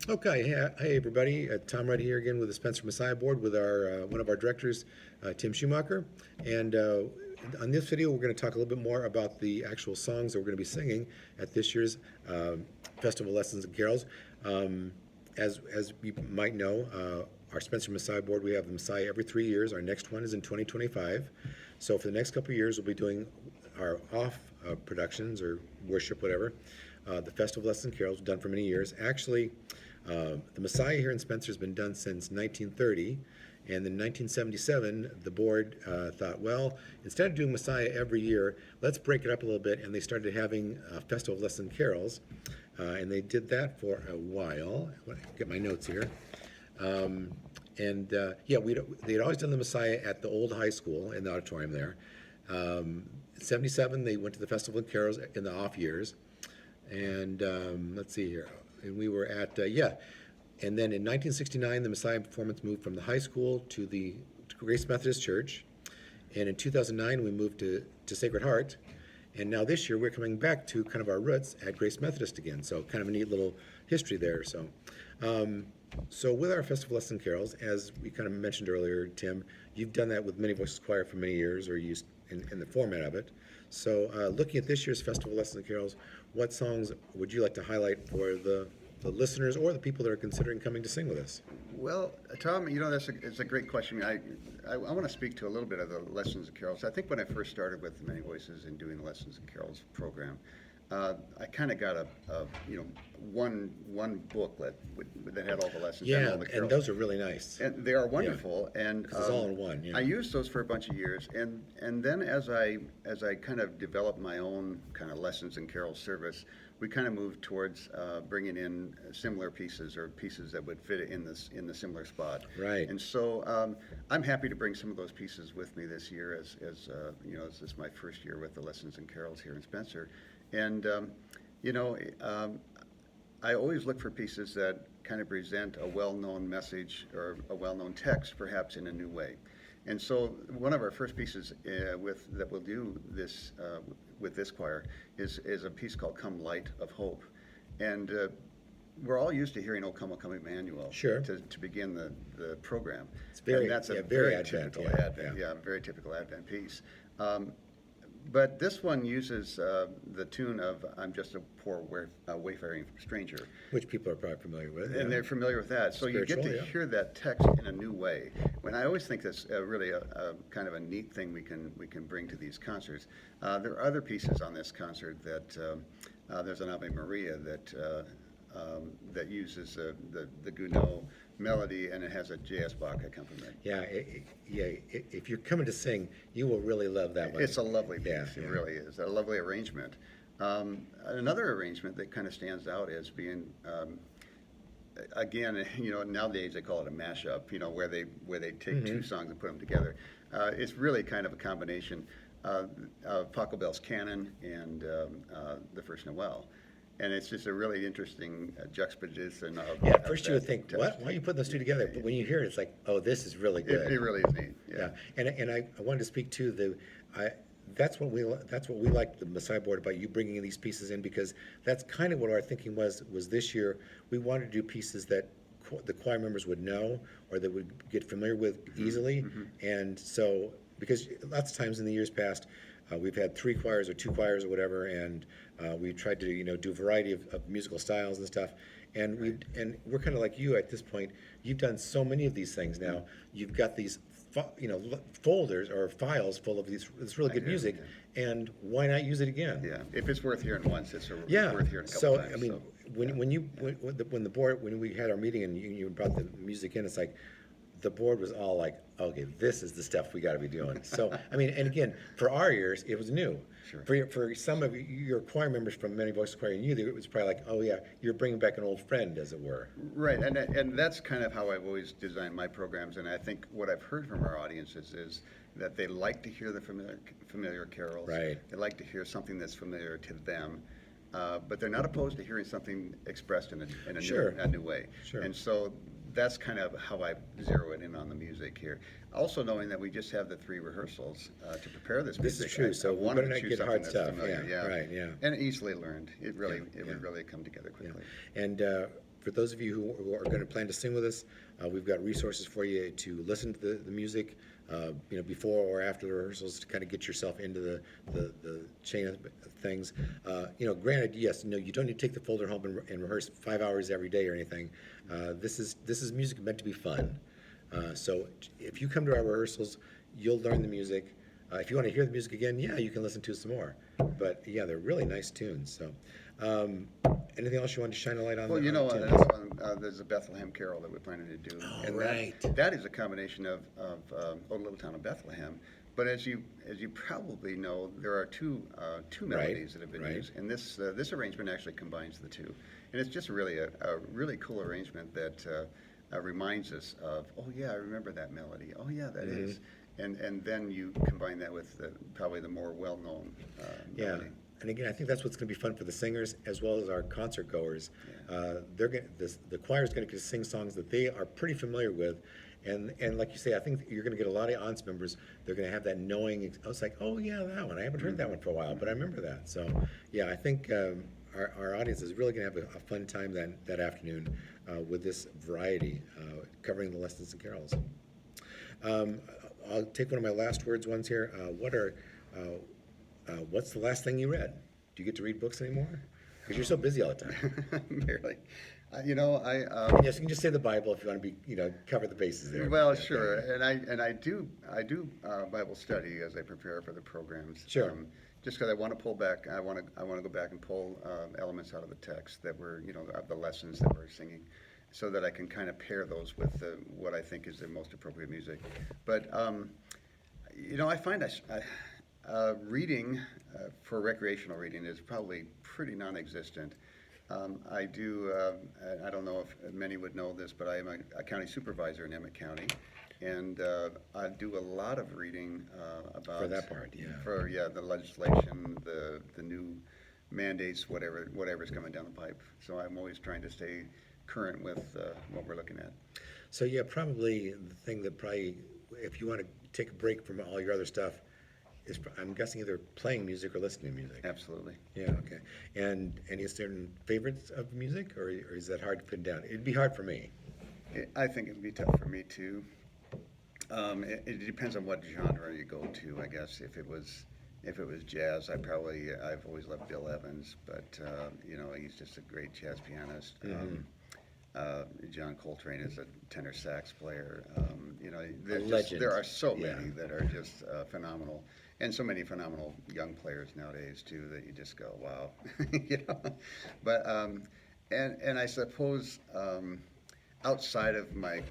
Okay, hey everybody, Tom Rutt here again with the Spencer Messiah Board with our one of our directors, Tim Schumacher. And on this video, we're going to talk a little bit more about the actual songs that we're going to be singing at this year's Festival of Lessons and Carols. As you might know, our Spencer Messiah Board, we have the Messiah every 3 years. Our next one is in 2025. So for the next couple of years, we'll be doing our off productions or worship, whatever. The Festival of Lessons and Carols, done for many years. Actually, the Messiah here in Spencer has been done since 1930, and in 1977, the board thought, well, instead of doing Messiah every year, let's break it up a little bit, and they started having Festival of Lessons and Carols, and they did that for a while. Let me get my notes here. They had always done the Messiah at the old high school in the auditorium there. 77, they went to the Festival of Carols in the off years, and let's see here. And we were at, and then in 1969, the Messiah performance moved from the high school to the Grace Methodist Church. And in 2009, we moved to Sacred Heart. And now this year, we're coming back to kind of our roots at Grace Methodist again. So kind of a neat little history there. So with our Festival of Lessons and Carols, as we kind of mentioned earlier, Tim, you've done that with Many Voices Choir for many years, or used in the format of it. So looking at this year's Festival of Lessons and Carols, what songs would you like to highlight for the listeners or the people that are considering coming to sing with us? Well, Tom, it's a great question. I want to speak to a little bit of the Lessons and Carols. I think when I first started with Many Voices and doing the Lessons and Carols program, I kind of got one booklet that had all the lessons and all the carols. And those are really nice. And they are wonderful, and it's all in one. Yeah. I used those for a bunch of years, and then as I kind of developed my own kind of Lessons and Carols service, we kind of moved towards bringing in similar pieces or pieces that would fit in the similar spot. Right. And so I'm happy to bring some of those pieces with me this year, as this is my first year with the Lessons and Carols here in Spencer, and I always look for pieces that kind of present a well-known message or a well-known text, perhaps in a new way. And so one of our first pieces that we'll do this with this choir is a piece called "Come Light of Hope," and we're all used to hearing "O Come, O Come, Emmanuel" sure. to begin the program. It's very, and that's a very typical Advent. very typical Advent piece. But this one uses the tune of "I'm Just a Poor Wayfaring Stranger," which people are probably familiar with. And they're familiar with that. So you get to hear that text in a new way. When I always think that's really a kind of a neat thing we can bring to these concerts. There are other pieces on this concert that there's an Ave Maria that uses the Gounod melody, and it has a J.S. Bach accompaniment. If you're coming to sing, you will really love that one. It's a lovely piece. It really is. A lovely arrangement. Another arrangement that kind of stands out as being, again, nowadays they call it a mashup, where they take two songs and put them together. It's really kind of a combination of Paco Bell's Canon and the First Noel. And it's just a really interesting juxtaposition of. At first you would think, what? Why are you putting those two together? But when you hear it, it's like, oh, this is really good. It really is neat. Yeah. And I wanted to speak to that's what we like the Messiah Board about, you bringing these pieces in, because that's kind of what our thinking was this year. We wanted to do pieces that the choir members would know or they would get familiar with easily. And so, because lots of times in the years past, we've had 3 choirs or 2 choirs or whatever, and we tried to do a variety of musical styles and stuff. And we're kind of like you at this point. You've done so many of these things now. You've got these folders or files full of this really good music, and why not use it again? Yeah, if it's worth hearing once, it's worth hearing a couple so times. I mean, when we had our meeting and you brought the music in, it's like the board was all like, okay, this is the stuff we got to be doing. So, I mean, and again, for our ears, it was new. Sure. For some of your choir members from Many Voices Choir and you, it was probably like, oh yeah, you're bringing back an old friend, as it were. Right, and that's kind of how I've always designed my programs, and I think what I've heard from our audiences is that they like to hear the familiar carols. Right. They like to hear something that's familiar to them. But they're not opposed to hearing something expressed in a new way. Sure. And so that's kind of how I zero it in on the music here. Also knowing that we just have the 3 rehearsals to prepare this music. This is true, so we better not get hard stuff. Familiar, Right, yeah. And easily learned. It would really come together quickly. And for those of you who are going to plan to sing with us, we've got resources for you to listen to the music, before or after the rehearsals to kind of get yourself into the chain of things. Granted, yes, you don't need to take the folder home and rehearse 5 hours every day or anything. This is music meant to be fun. So if you come to our rehearsals, you'll learn the music. If you want to hear the music again, yeah, you can listen to it some more. But yeah, they're really nice tunes. So, anything else you want to shine a light on? Well, there's a Bethlehem Carol that we're planning to do. Oh, and right. That is a combination of O Little Town of Bethlehem. But as you probably know, there are two melodies that have been used, and this arrangement actually combines the two, and it's just really a really cool arrangement that reminds us of, oh yeah, I remember that melody. Oh yeah, that is. And then you combine that with probably the more well-known melody. And again, I think that's what's going to be fun for the singers as well as our concert goers. Yeah. The choir is going to sing songs that they are pretty familiar with, and like you say, I think you're going to get a lot of audience members. They're going to have that knowing. I was like, oh yeah, that one. I haven't heard that one for a while, but I remember that. So yeah, I think our audience is really going to have a fun time that afternoon with this variety covering the lessons and carols. I'll take one of my last ones here. What's the last thing you read? Do you get to read books anymore? Because you're so busy all the time. Barely. Yes, you can just say the Bible if you want to be, cover the bases there. Well, sure, and I do Bible study as I prepare for the programs. Sure. Just because I want to pull back, I want to go back and pull elements out of the text that were, of the lessons that we're singing, so that I can kind of pair those with what I think is the most appropriate music. But I find reading for recreational reading is probably pretty non-existent. I don't know if many would know this, but I am a county supervisor in Emmett County, and I do a lot of reading about for that part, yeah. For the legislation, the new mandates, whatever's coming down the pipe. So I'm always trying to stay current with what we're looking at. So yeah, probably the thing that if you want to take a break from all your other stuff, is I'm guessing either playing music or listening to music. Absolutely. Yeah, okay. And any certain favorites of music, or is that hard to pin down? It'd be hard for me. I think it'd be tough for me too. It depends on what genre you go to, I guess. If it was jazz, I've always loved Bill Evans, but he's just a great jazz pianist. Mm-hmm. John Coltrane is a tenor sax player. Legend. There are so many that are just phenomenal, and so many phenomenal young players nowadays too that you just go, wow, But and I suppose outside of my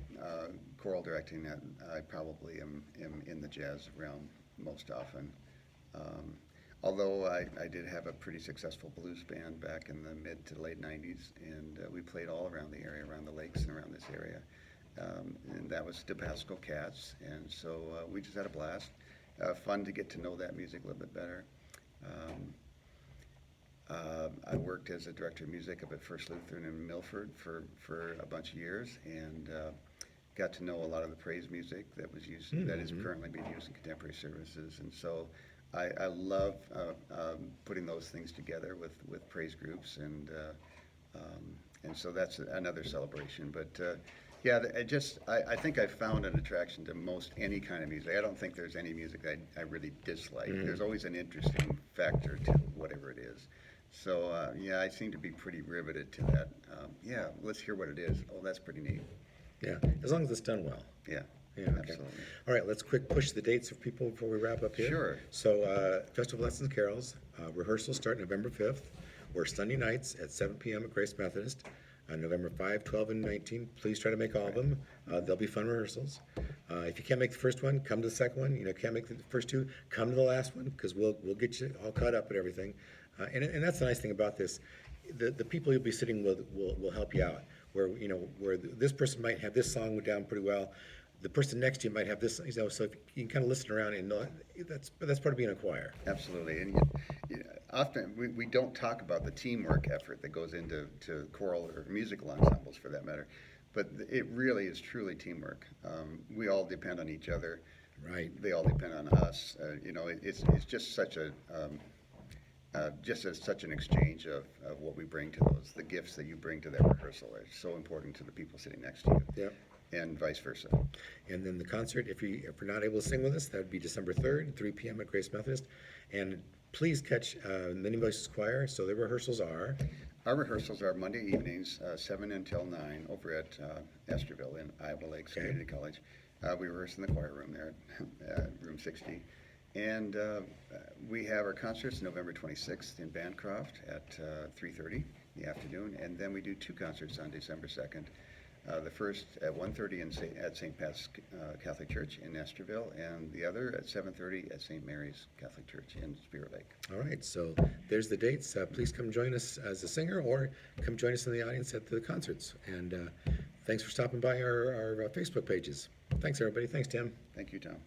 choral directing, I probably am in the jazz realm most often. Although I did have a pretty successful blues band back in the mid to late 90s, and we played all around the area, around the lakes and around this area. And that was DePasco Cats, and so we just had a blast. Fun to get to know that music a little bit better. I worked as a director of music up at First Lutheran in Milford for a bunch of years, and got to know a lot of the praise music that was used, that is currently being used in contemporary services, and so I love putting those things together with praise groups, and so that's another celebration. But I think I found an attraction to most any kind of music. I don't think there's any music I really dislike. There's always an interesting factor to whatever it is. So I seem to be pretty riveted to that. Let's hear what it is. Oh, that's pretty neat. Yeah, as long as it's done well. Yeah. Yeah, okay. Absolutely. All right, let's quick push the dates for people before we wrap up here. Sure. So, Festival Lessons and Carols, rehearsals start November 5th. We're Sunday nights at 7 p.m. at Grace Methodist. November 5, 12, and 19. Please try to make all of them. They'll be fun rehearsals. If you can't make the first one, come to the second one. Can't make the first two, come to the last one, because we'll get you all caught up and everything. And that's the nice thing about this. The people you'll be sitting with will help you out. Where this person might have this song down pretty well, the person next to you might have this. So if you can kind of listen around and know that's part of being a choir. Absolutely, and often we don't talk about the teamwork effort that goes into choral or musical ensembles, for that matter. But it really is truly teamwork. We all depend on each other. Right. They all depend on us. It's just such a just as such an exchange of what we bring to those, the gifts that you bring to that rehearsal are so important to the people sitting next to you. Yep. And vice versa. And then the concert, if you're not able to sing with us, that would be December 3rd, 3 p.m. at Grace Methodist. And please catch Many Voices Choir. So the rehearsals are? Our rehearsals are Monday evenings, 7 until 9, over at Esterville in Iowa Lakes Community College. We rehearse in the choir room there, room 60. And we have our concerts November 26th in Bancroft at 3:30 in the afternoon. And then we do 2 concerts on December 2nd. The first at 1:30 at St. Pat's Catholic Church in Esterville, and the other at 7:30 at St. Mary's Catholic Church in Spirit Lake. All right, so there's the dates. Please come join us as a singer, or come join us in the audience at the concerts. And thanks for stopping by our Facebook pages. Thanks, everybody. Thanks, Tim. Thank you, Tom.